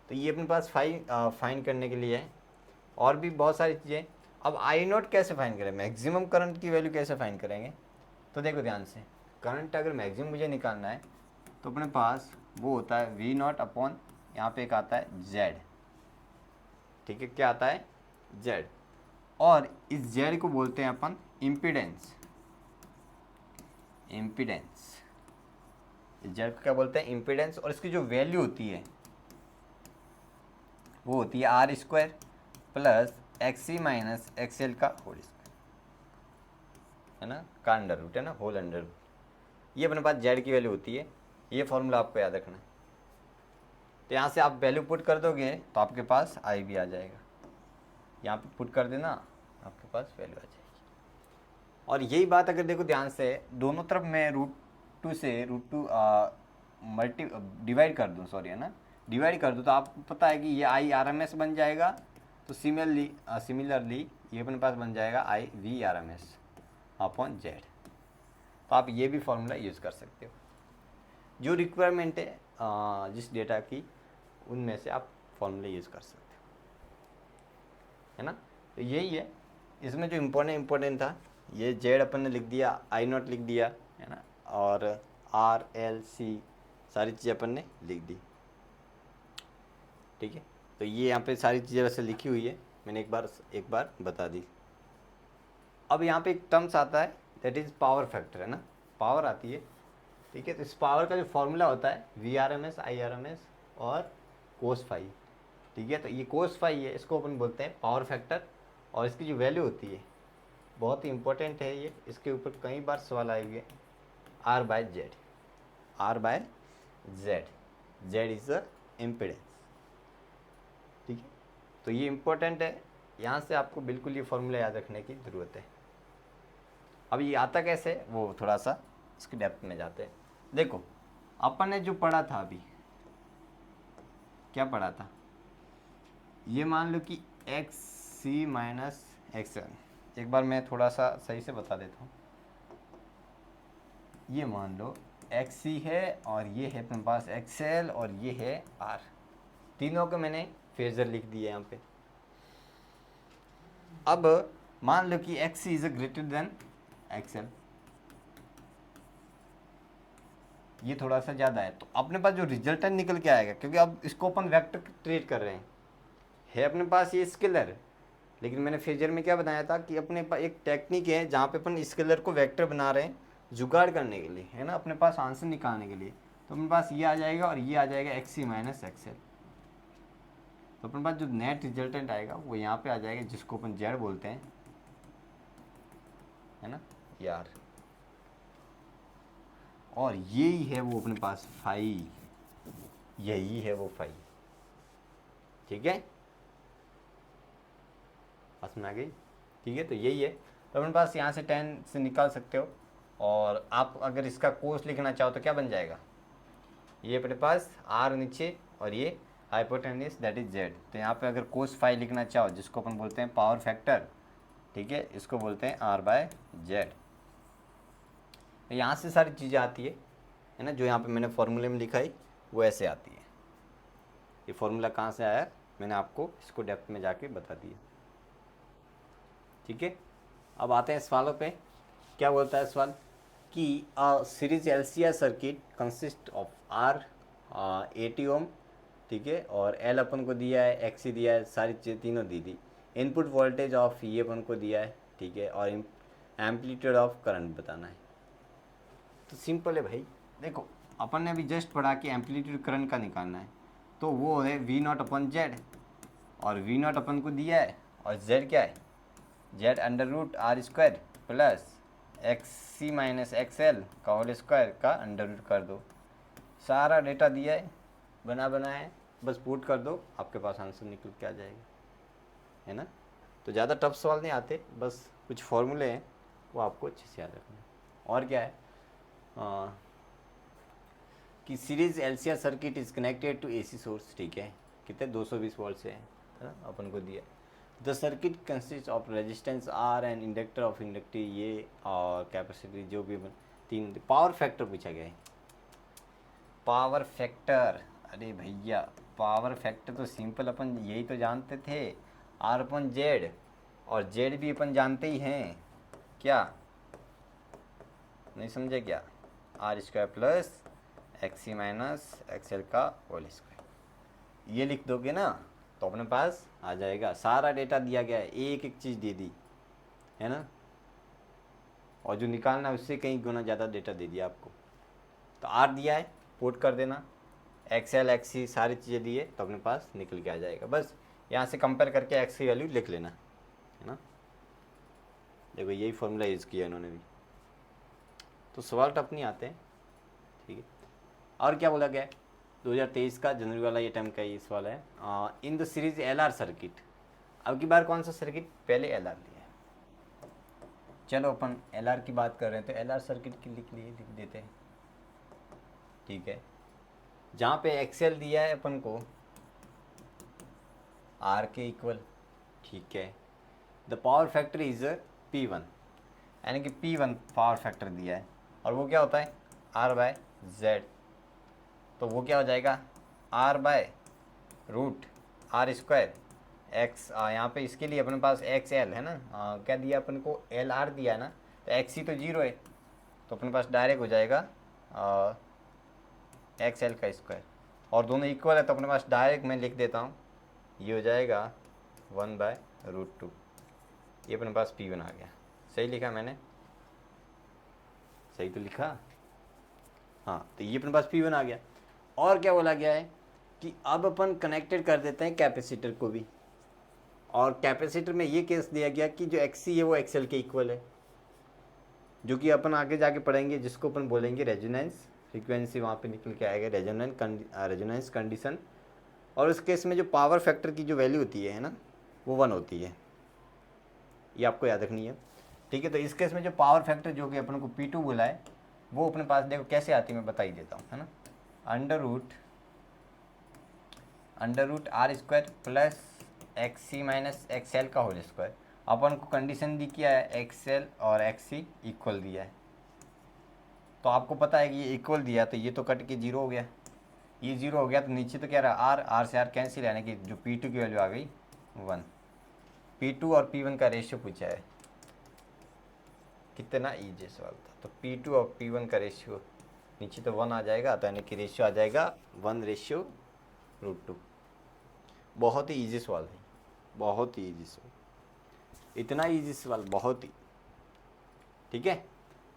तो ये अपने पास फाइन करने के लिए है। और भी बहुत सारी चीज़ें। अब I0 कैसे फाइन करें, मैक्सिमम करंट की वैल्यू कैसे फाइन करेंगे, तो देखो ध्यान से, करंट अगर मैक्सिमम मुझे निकालना है तो अपने पास वो होता है V0 अपॉन, यहाँ पे एक आता है Z, ठीक है। क्या आता है, Z। और इस Z को बोलते हैं अपन इम्पीडेंस। इम्पीडेंस, इस Z को क्या बोलते हैं, इम्पीडेंस। और इसकी जो वैल्यू होती है वो होती है R² plus XC minus XL का होल स्क्वायर, है ना, का अंडर रूट, है ना, होल अंडर रूट। ये अपने पास Z की वैल्यू होती है। ये फॉर्मूला आपको याद रखना है। तो यहाँ से आप वैल्यू पुट कर दोगे तो आपके पास I भी आ जाएगा। यहाँ पे पुट कर देना, आपके पास वैल्यू आ जाएगी। और यही बात अगर देखो ध्यान से, दोनों तरफ मैं √2 से √2 डिवाइड कर दूँ, सॉरी, है ना, डिवाइड कर दूँ, तो आपको पता है कि ये IRMS बन जाएगा। तो सिमिलरली ये अपने पास बन जाएगा IVRMS अपॉन Z। तो आप ये भी फॉर्मूला यूज़ कर सकते हो, जो रिक्वायरमेंट है जिस डेटा की, उनमें से आप फॉर्मूला यूज़ कर सकते हो, है ना। तो यही है इसमें जो इम्पोर्टेंट था। ये Z अपन ने लिख दिया, I0 लिख दिया, है ना, और R L C सारी चीज़ें अपन ने लिख दी, ठीक है। तो ये यहाँ पे सारी चीज़ें वैसे लिखी हुई है, मैंने एक बार बता दी। अब यहाँ पे एक टर्म्स आता है, दैट इज़ पावर फैक्टर, है ना, पावर आती है, ठीक है। तो इस पावर का जो फॉर्मूला होता है VRMS IRMS और कोस फाई, ठीक है। तो ये कोस फाई है, इसको अपन बोलते हैं पावर फैक्टर। और इसकी जो वैल्यू होती है बहुत ही इंपॉर्टेंट है ये, इसके ऊपर कई बार सवाल आए हुए, R/Z, R/Z, Z is the impedance, ठीक है। तो ये इम्पोर्टेंट है, यहाँ से आपको बिल्कुल ये फॉर्मूला याद रखने की ज़रूरत है। अब ये आता कैसे, वो थोड़ा सा इसके डेप्थ में जाते हैं। देखो अपन ने जो पढ़ा था अभी, क्या पढ़ा था, ये मान लो कि XC माइनस XL, एक बार मैं थोड़ा सा सही से बता देता हूँ। ये मान लो XC है और ये है अपने पास XL और ये है R, तीनों को मैंने फेजर लिख दिया यहाँ पे। अब मान लो कि XC is greater than XL, ये थोड़ा सा ज़्यादा है, तो अपने पास जो रिजल्टेंट निकल के आएगा, क्योंकि अब इसको अपन वेक्टर ट्रीट कर रहे हैं, है अपने पास ये स्केलर, लेकिन मैंने फेजर में क्या बताया था कि अपने पास एक टेक्निक है जहाँ पे अपन स्केलर को वेक्टर बना रहे हैं जुगाड़ करने के लिए, है ना, अपने पास आंसर निकालने के लिए। तो अपने पास ये आ जाएगा और ये आ जाएगा XC माइनस XL। तो अपने पास जो नेट रिजल्टेंट आएगा वो यहाँ पे आ जाएगा, जिसको अपन Z बोलते हैं, है ना, यार। और यही है वो अपने पास फाई, यही है वो फाई, ठीक है, पास में आ गई, ठीक है। तो यही है, तो अपने पास यहाँ से 10 से निकाल सकते हो। और आप अगर इसका कोस लिखना चाहो तो क्या बन जाएगा, ये अपने पास R नीचे और ये हाइपोटेन्यूस दैट इज जेड। तो यहाँ पे अगर कोस फाई लिखना चाहो, जिसको अपन बोलते हैं पावर फैक्टर, ठीक है, इसको बोलते हैं आर बाय जेड। यहाँ से सारी चीज़ें आती है ना, जो यहाँ पे मैंने फॉर्मूले में लिखा है वो ऐसे आती है। ये फॉर्मूला कहाँ से आया मैंने आपको इसको डेप्थ में जाके बता दिया, ठीक है। अब आते हैं सवालों पे। क्या बोलता है सवाल कि series LCR circuit consist of R 80 ohm, ठीक है, और एल अपन को दिया है, एक्सी दिया है, सारी चीज़ें तीनों दी थी। इनपुट वोल्टेज ऑफ ये अपन को दिया है, ठीक है, और एम्पलीट्यूड ऑफ करंट बताना है। तो सिंपल है भाई, देखो अपन ने अभी जस्ट पढ़ा कि एम्पलीट्यूड करंट का निकालना है, तो वो है वी नॉट अपन जेड, और वी नॉट अपन को दिया है, और जेड क्या है, Z under root R square plus X C minus X L का होल स्क्वायर का अंडर रूट कर दो। सारा डेटा दिया है, बना है, बस पुट कर दो, आपके पास आंसर निकल के आ जाएगा, है ना। तो ज़्यादा टफ सवाल नहीं आते, बस कुछ फॉर्मूले हैं वो आपको अच्छे से याद रखना है। और क्या है कि series LCR circuit is connected to AC source, ठीक है, कितने 220 वोल्ट से है ना, अपन को दिया। The circuit consist of resistance R and inductor of inductive ये और कैपेसिटी जो भी तीन। पावर फैक्टर पूछा गया है, पावर फैक्टर, अरे भैया पावर फैक्टर तो सिंपल अपन यही तो जानते थे, आर अपन जेड, और जेड भी अपन जानते ही हैं, क्या नहीं समझे क्या, R square plus X C minus X L का होल स्क्वायर। ये लिख दोगे ना तो अपने पास आ जाएगा, सारा डेटा दिया गया है, एक एक चीज़ दे दी है ना, और जो निकालना है उससे कहीं गुना ज़्यादा डेटा दे दिया आपको। तो आर दिया है, पुट कर देना, एक्स एल एक्स सी सारी चीज़ें दिए तो अपने पास निकल के आ जाएगा। बस यहाँ से कंपेयर करके एक्स की वैल्यू लिख लेना, है ना। देखो यही फॉर्मूला यूज़ किया इन्होंने भी, तो सवाल टफ नहीं आते हैं, ठीक है। और क्या बोला गया है 2023 का जनवरी वाला ये टाइम का ये सवाल है, in the series L R circuit. अब की बार कौन सा सर्किट, पहले एल आर दिया है, चलो अपन एल आर की बात कर रहे हैं तो एल आर सर्किट की लिख देते हैं, ठीक है। जहाँ पे एक्सएल दिया है अपन को आर के इक्वल, ठीक है। The power factor is P1, यानी कि P1 पावर फैक्टर दिया है, और वो क्या होता है R बाय जेड, तो वो क्या हो जाएगा R by root R square X, यहाँ पे इसके लिए अपने पास एक्स एल है ना, क्या दिया अपन को एल आर दिया है ना, तो एक्स ही तो जीरो है, तो अपने पास डायरेक्ट हो जाएगा एक्स एल का स्क्वायर, और दोनों इक्वल है तो अपने पास डायरेक्ट मैं लिख देता हूँ, ये हो जाएगा 1/√2, ये अपने पास P1 आ गया। सही लिखा मैंने, सही तो लिखा, हाँ, तो ये अपने पास P1 आ गया। और क्या बोला गया है कि अब अपन कनेक्टेड कर देते हैं कैपेसिटर को भी, और कैपेसिटर में ये केस दिया गया कि जो XC है वो XL के इक्वल है, जो कि अपन आगे जाके पढ़ेंगे, जिसको अपन बोलेंगे रेजोनेंस फ्रीक्वेंसी, वहाँ पे निकल के आएगा रेजोनेंस कंडीशन। और उस केस में जो पावर फैक्टर की जो वैल्यू होती है ना, वो 1 होती है, ये आपको याद रखनी है, ठीक है। तो इस केस में जो पावर फैक्टर जो कि अपन को P2 बोला है, वो अपने पास देखो कैसे आती है, मैं बता ही देता हूँ, है ना। Under root R square plus X C minus X L का होल स्क्वायर। अपन को कंडीशन दी किया है एक्स एल और एक्स सी इक्वल दिया है, तो आपको पता है कि ये इक्वल दिया, तो ये तो कट के जीरो हो गया, ये जीरो हो गया, तो नीचे तो क्या रहा आर, आर से आर कैंसिल, यानी कि जो P2 की वैल्यू आ गई 1। P2 और P1 का रेशियो पूछा है, कितना ईजी सवाल था। तो P2 और P1 का रेशियो नीचे तो 1 आ जाएगा, तो यानी कि रेशियो आ जाएगा 1/√2। बहुत ही ईजी सवाल है, बहुत ही ईजी सवाल, इतना ईजी सवाल, बहुत ही, ठीक है।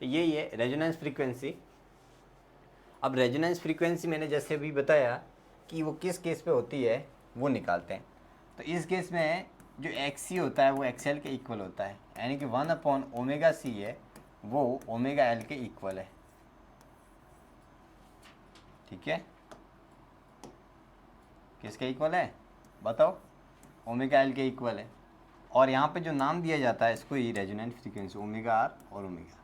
तो यही है रेजोनेंस फ्रीक्वेंसी। अब रेजोनेंस फ्रीक्वेंसी मैंने जैसे भी बताया कि वो किस केस पे होती है वो निकालते हैं। तो इस केस में जो XC होता है वो XL के इक्वल होता है, यानी कि 1/ωc है वो ωL के इक्वल है, ठीक है। किसके इक्वल है बताओ, ωL के इक्वल है। और यहाँ पे जो नाम दिया जाता है इसको ही रेजोनेंट फ्रीक्वेंसी ωR और ओमेगा।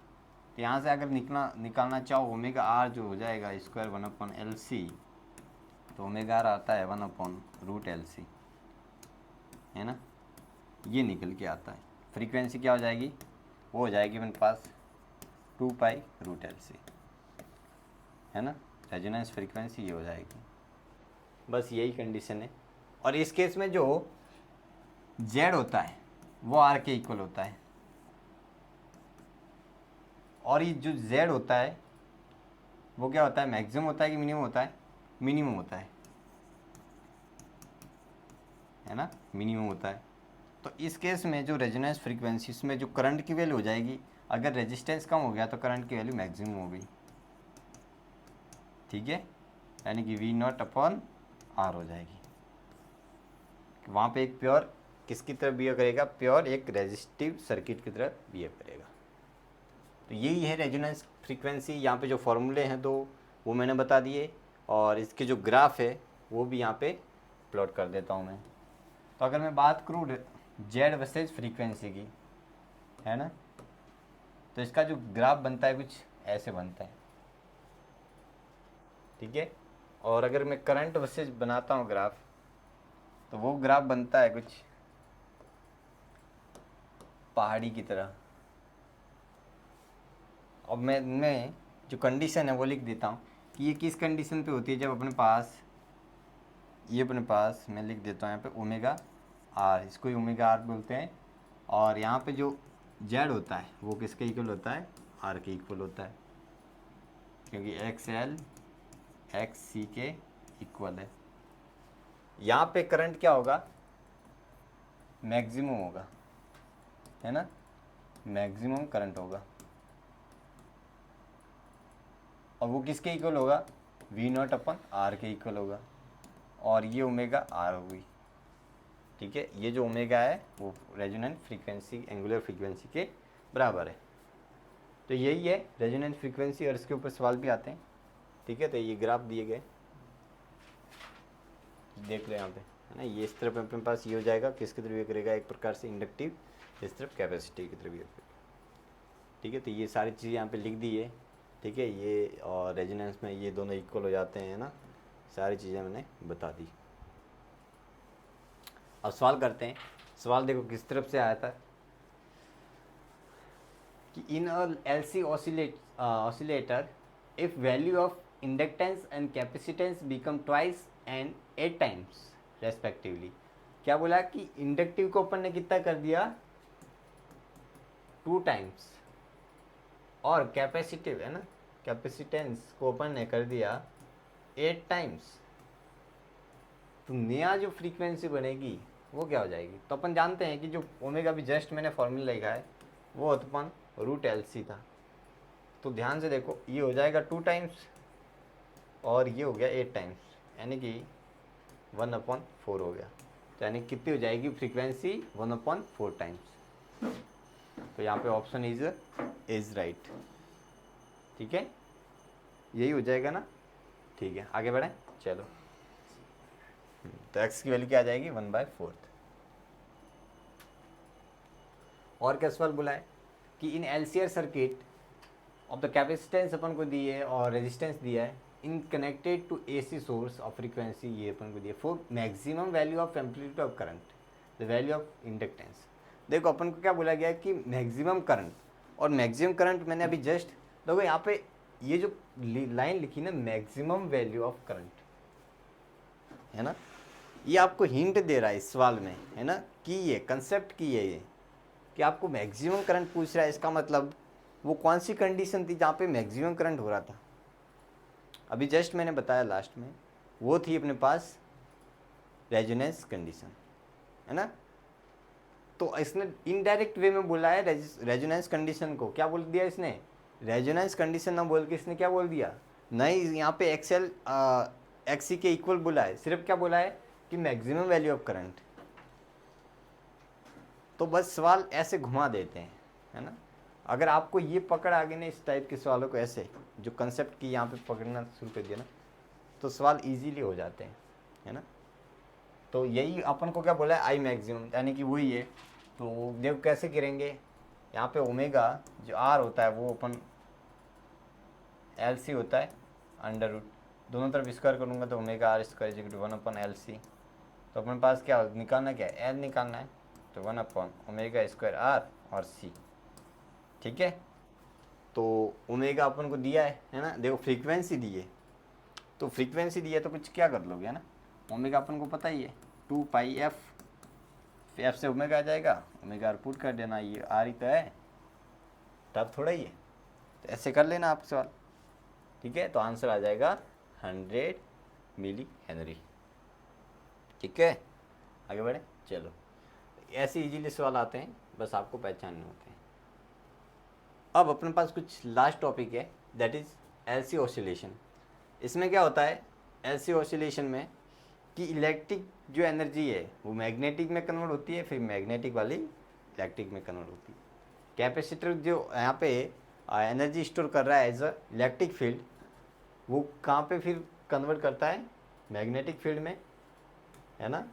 तो यहाँ से अगर निकालना चाहो ωR जो हो जाएगा स्क्वायर 1/LC तो ओमेगा आर आता है 1/√LC, है ना, ये निकल के आता है। फ्रीक्वेंसी क्या हो जाएगी, वो हो जाएगी अपने पास 2π√LC, है ना, रेजोनेंस फ्रीक्वेंसी ये हो जाएगी। बस यही कंडीशन है। और इस केस में जो Z होता है वो R के इक्वल होता है, और ये जो Z होता है वो क्या होता है, मैक्सिमम होता है कि मिनिमम होता है, मिनिमम होता है ना, मिनिमम होता है। तो इस केस में जो रेजोनेंस फ्रीक्वेंसी, इसमें जो करंट की वैल्यू हो जाएगी, अगर रेजिस्टेंस कम हो गया तो करंट की वैल्यू मैक्सिमम हो गई, ठीक है, यानी कि V0/R हो जाएगी। वहाँ पे एक प्योर किसकी तरह बिहेव करेगा, प्योर एक रेजिस्टिव सर्किट की तरह बिहेव करेगा। तो यही है रेजोनेंस फ्रीक्वेंसी। यहाँ पे जो फॉर्मूले हैं दो वो मैंने बता दिए, और इसके जो ग्राफ है वो भी यहाँ पे प्लॉट कर देता हूँ मैं। तो अगर मैं बात करूँ जेड वर्सेज फ्रीक्वेंसी की, है ना, तो इसका जो ग्राफ बनता है कुछ ऐसे बनता है, ठीक है। और अगर मैं करंट वर्सेज बनाता हूँ ग्राफ, तो वो ग्राफ बनता है कुछ पहाड़ी की तरह। अब मैं जो कंडीशन है वो लिख देता हूँ कि ये किस कंडीशन पे होती है, जब अपने पास ये अपने पास मैं लिख देता हूँ यहाँ पे ओमेगा आर, इसको ही ओमेगा आर बोलते हैं। और यहाँ पे जो जेड होता है वो किसके इक्वल होता है, आर के इक्वल होता है, क्योंकि एक्स एल एक्स सी के इक्वल है। यहाँ पे करंट क्या होगा, मैक्सिमम होगा, है ना, मैक्सिमम करंट होगा, और वो किसके इक्वल होगा, V0/R के इक्वल होगा, और ये ओमेगा आर होगी, ठीक है। ये जो ओमेगा है वो रेजोनेंट फ्रीक्वेंसी, एंगुलर फ्रीक्वेंसी के बराबर है। तो यही है रेजोनेंट फ्रीक्वेंसी, और इसके ऊपर सवाल भी आते हैं, ठीक है। तो ये ग्राफ दिए गए, देख लो यहाँ पे, है ना, ये इस तरफ अपने पास ये हो जाएगा, किसकी तरफ ये करेगा, एक प्रकार से इंडक्टिव, इस तरफ कैपेसिटी की तरफ ये करेगा, ठीक है। तो ये सारी चीज़ें यहाँ पे लिख दी है, ठीक है। ये और रेजोनेंस में ये दोनों इक्वल हो जाते हैं ना, सारी चीज़ें मैंने बता दी। अब सवाल करते हैं। सवाल देखो किस तरफ से आया था कि इन LC oscillator if value of inductance and capacitance become twice and 8 times respectively। क्या बोला कि इंडक्टिव को अपन ने कितना कर दिया, 2 टाइम्स, और कैपेसिटिव, है ना, कैपेसिटेंस को अपन ने कर दिया 8 टाइम्स। तो नया जो फ्रीक्वेंसी बनेगी वो क्या हो जाएगी। तो अपन जानते हैं कि जो ओमेगा भी जस्ट मैंने फॉर्मूला लिखा है वो उत्पन्न √LC था। तो ध्यान से देखो, ये हो जाएगा 2 टाइम्स और ये हो गया 8 टाइम्स, यानी कि 1/4 हो गया। तो यानी कितनी हो जाएगी फ्रीक्वेंसी, 1/4 टाइम्स। तो यहाँ पे ऑप्शन इज राइट, ठीक है, यही हो जाएगा ना, ठीक है। आगे बढ़ें, चलो। तो x की वैल्यू क्या आ जाएगी, 1/4। और क्या सवाल बोला है कि in LCR circuit of the capacitance अपन को दी है और रेजिस्टेंस दिया है, in connected to AC source of frequency, ये अपन को दिया for maximum value of amplitude of current, the value of inductance. देखो अपन को क्या बोला गया कि मैक्सिमम करंट, और मैक्सिमम करंट मैंने अभी जस्ट देखो यहाँ पे ये जो लाइन लिखी ना, मैक्सिमम वैल्यू ऑफ करंट, है ना, ये आपको हिंट दे रहा है इस सवाल में, है ना, कि ये कंसेप्ट की है ये कि आपको मैक्सिमम करंट पूछ रहा है। इसका मतलब वो कौन सी कंडीशन थी जहाँ पे मैक्सिमम करंट हो रहा था, अभी जस्ट मैंने बताया लास्ट में, वो थी अपने पास रेजोनेंस कंडीशन, है ना। तो इसने इनडायरेक्ट वे में बोला है रेजोनेंस कंडीशन को, क्या बोल दिया इसने, रेजोनेंस कंडीशन ना बोल के इसने क्या बोल दिया, नहीं यहाँ पे XL XC के इक्वल बोला है, सिर्फ क्या बोला है कि मैक्सिमम वैल्यू ऑफ करंट। तो बस सवाल ऐसे घुमा देते हैं, है ना। अगर आपको ये पकड़ आ गई ना इस टाइप के सवालों को, ऐसे जो कंसेप्ट की यहाँ पे पकड़ना शुरू कर दिया ना, तो सवाल इजीली हो जाते हैं, है ना। तो यही अपन को क्या बोला है, आई मैक्सिमम, यानी कि वही है। तो देखो कैसे करेंगे, यहाँ पे ओमेगा जो आर होता है वो अपन LC होता है √, दोनों तरफ स्क्वायर करूँगा तो omega R square is equal to 1/LC। तो अपने पास क्या निकालना, क्या है, एल निकालना है, तो 1/ओमेगा स्क्वायर आर और सी। ठीक है, तो ओमेगा अपन को दिया है ना, देखो फ्रीक्वेंसी दी है, तो फ्रीक्वेंसी दी है तो कुछ क्या कर लोगे, है ना। ओमेगा अपन को पता ही है 2πf, एफ से ओमेगा आ जाएगा, ओमेगा आर पुट कर देना, ये आर ही तो है, तब थोड़ा ही है, तो ऐसे कर लेना आप सवाल। ठीक है, तो आंसर आ जाएगा 100 मिली हेनरी। ठीक है, आगे बढ़े, चलो ऐसे इजीली सवाल आते हैं, बस आपको पहचानने होते हैं। अब अपने पास कुछ लास्ट टॉपिक है, दैट इज एलसी ऑसिलेशन। इसमें क्या होता है एलसी ऑसिलेशन में कि इलेक्ट्रिक जो एनर्जी है वो मैग्नेटिक में कन्वर्ट होती है, फिर मैग्नेटिक वाली इलेक्ट्रिक में कन्वर्ट होती है। कैपेसिटर जो यहाँ पे एनर्जी स्टोर कर रहा है एज अ इलेक्ट्रिक फील्ड, वो कहाँ पे फिर कन्वर्ट करता है, मैग्नेटिक फील्ड में, है ना,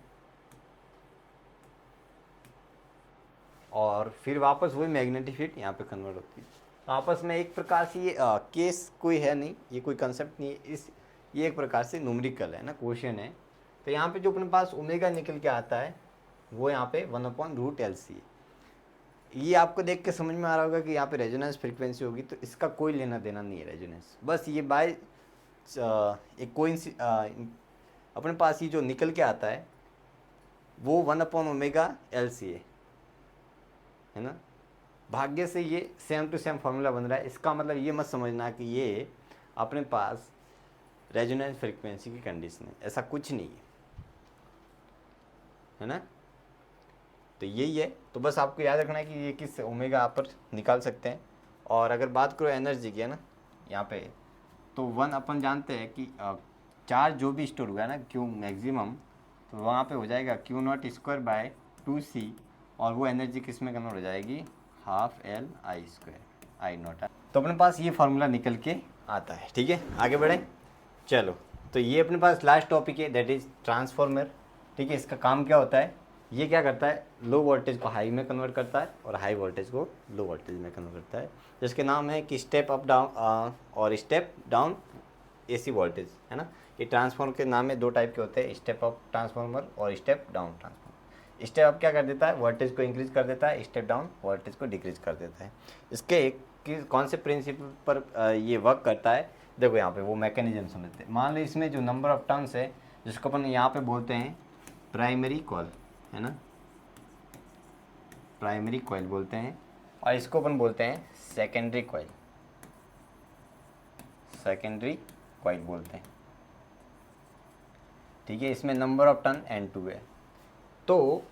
और फिर वापस वही मैग्नेटिक फील्ड यहाँ पे कन्वर्ट होती है। तो आपस में एक प्रकार से ये केस कोई है नहीं, ये कोई कंसेप्ट नहीं है, इस ये एक प्रकार से न्यूमेरिकल है ना, क्वेश्चन है। तो यहाँ पे जो अपने पास ओमेगा निकल के आता है वो यहाँ पे 1/√LC है। ये आपको देख के समझ में आ रहा होगा कि यहाँ पे रेजोनेंस फ्रीक्वेंसी होगी, तो इसका कोई लेना देना नहीं है रेजोनेंस, बस ये बाय एक कोई अपने पास ये जो निकल के आता है वो 1/ωLC है ना। भाग्य से ये सेम टू सेम फार्मूला बन रहा है, इसका मतलब ये मत समझना कि ये अपने पास रेजोनेंस फ्रीक्वेंसी की कंडीशन है, ऐसा कुछ नहीं है ना। तो यही है, तो बस आपको याद रखना है कि ये किस ओमेगा आप पर निकाल सकते हैं। और अगर बात करो एनर्जी की, है ना, यहाँ पे तो 1 अपन जानते हैं कि चार्ज जो भी स्टोर हुआ है ना क्यू मैक्सिमम, तो वहाँ पे हो जाएगा Q0²/2C, और वो एनर्जी किस में कन्वर्ट हो जाएगी, 12LI², I0। तो अपने पास ये फार्मूला निकल के आता है। ठीक है, आगे बढ़ें, चलो। तो ये अपने पास लास्ट टॉपिक है, दैट इज़ ट्रांसफॉर्मर। ठीक है, इसका काम क्या होता है, ये क्या करता है, लो वोल्टेज को हाई में कन्वर्ट करता है और हाई वोल्टेज को लो वोल्टेज में कन्वर्ट करता है, जिसके नाम है कि स्टेप अप डाउन और स्टेप डाउन एसी वोल्टेज, है ना। ये ट्रांसफॉर्मर के नाम में दो टाइप के होते हैं, स्टेप अप ट्रांसफॉर्मर और step down transformer. Step up क्या कर देता है, वोल्टेज को इंक्रीज कर देता है, स्टेप डाउन वोल्टेज को डिक्रीज कर देता है। इसके कौन से प्रिंसिपल पर ये वर्क करता है, देखो यहाँ पे वो मैकेनिज्म समझते हैं। मान लो इसमें जो नंबर ऑफ टर्न्स है, जिसको अपन यहाँ पे बोलते हैं प्राइमरी कॉइल, है ना, प्राइमरी कॉइल बोलते हैं, और इसको अपन बोलते हैं सेकेंडरी कॉइल, सेकेंडरी कॉइल बोलते हैं। ठीक है, इसमें नंबर ऑफ टर्न N2 है। तो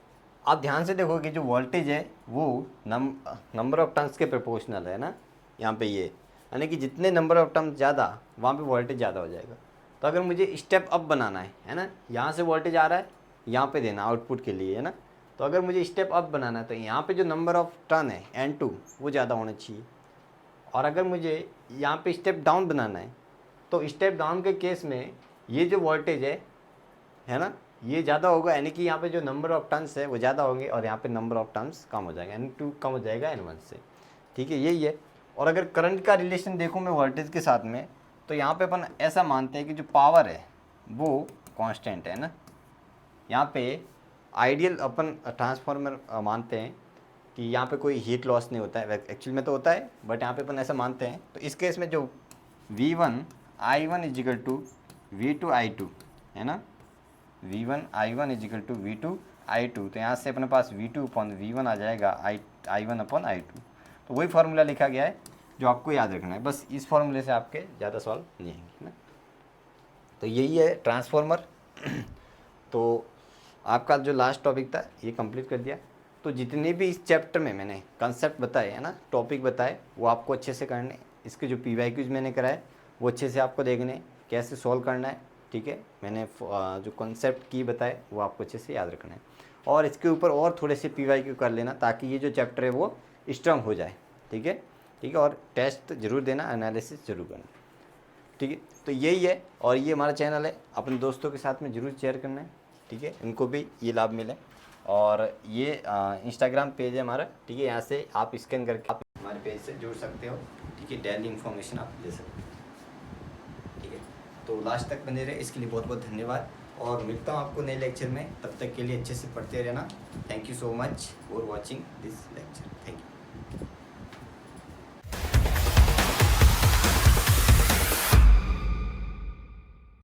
आप ध्यान से देखो कि जो वोल्टेज है वो नंबर ऑफ टर्न्स के प्रोपोर्शनल है ना, यहाँ पे ये, यानी कि जितने नंबर ऑफ टर्न्स ज़्यादा वहाँ पे वोल्टेज ज़्यादा हो जाएगा। तो अगर मुझे स्टेप अप बनाना है ना, यहाँ से वोल्टेज आ रहा है यहाँ पे देना आउटपुट के लिए, है ना। तो अगर मुझे स्टेप अप बनाना है तो यहाँ पे जो नंबर ऑफ टर्न है N2 वो ज़्यादा होना चाहिए। और अगर मुझे यहाँ पे स्टेप डाउन बनाना है तो स्टेप डाउन के केस में ये जो वोल्टेज है ना, ये ज़्यादा होगा, यानी कि यहाँ पे जो नंबर ऑफ टर्न्स है वो ज़्यादा होंगे और यहाँ पे नंबर ऑफ टर्न्स कम हो जाएगा, N2 कम हो जाएगा N1 से। ठीक है, यही है। और अगर करंट का रिलेशन देखूँ मैं वोल्टेज के साथ में, तो यहाँ पे अपन ऐसा मानते हैं कि जो पावर है वो कांस्टेंट है ना। यहाँ पे आइडियल अपन ट्रांसफार्मर मानते हैं कि यहाँ पे कोई हीट लॉस नहीं होता है, एक्चुअल में तो होता है, बट यहाँ पे अपन ऐसा मानते हैं। तो इस केस में जो V1 I1 = V2 I2 है ना, V1 I1 = V2 I2, तो यहाँ से अपने पास V2/V1 आ जाएगा I1/I2। तो वही फार्मूला लिखा गया है जो आपको याद रखना है, बस इस फार्मूले से आपके ज़्यादा सवाल नहीं आएंगे ना। तो यही है ट्रांसफार्मर। तो आपका जो लास्ट टॉपिक था ये कंप्लीट कर दिया। तो जितने भी इस चैप्टर में मैंने कंसेप्ट बताए है ना, टॉपिक बताए, वो आपको अच्छे से करने। इसके जो PYQs मैंने कराए वो अच्छे से आपको देखने, कैसे सॉल्व करना है। ठीक है, मैंने जो कॉन्सेप्ट की बताए वो आपको अच्छे से याद रखना है, और इसके ऊपर और थोड़े से PYQ कर लेना ताकि ये जो चैप्टर है वो स्ट्रांग हो जाए। ठीक है, ठीक है, और टेस्ट ज़रूर देना, एनालिसिस ज़रूर करना। ठीक है, तो यही है, और ये हमारा चैनल है, अपने दोस्तों के साथ में ज़रूर शेयर करना है। ठीक है, इनको भी ये लाभ मिले। और ये इंस्टाग्राम पेज है हमारा। ठीक है, यहाँ से आप स्कैन करके आप हमारे पेज से जुड़ सकते हो। ठीक है, डेली इन्फॉर्मेशन आप ले सकते हो। ठीक है, तो लास्ट तक बने रहे, इसके लिए बहुत बहुत धन्यवाद। और मिलता हूँ आपको नए लेक्चर में, तब तक के लिए अच्छे से पढ़ते रहना। Thank you so much for watching this lecture. Thank you.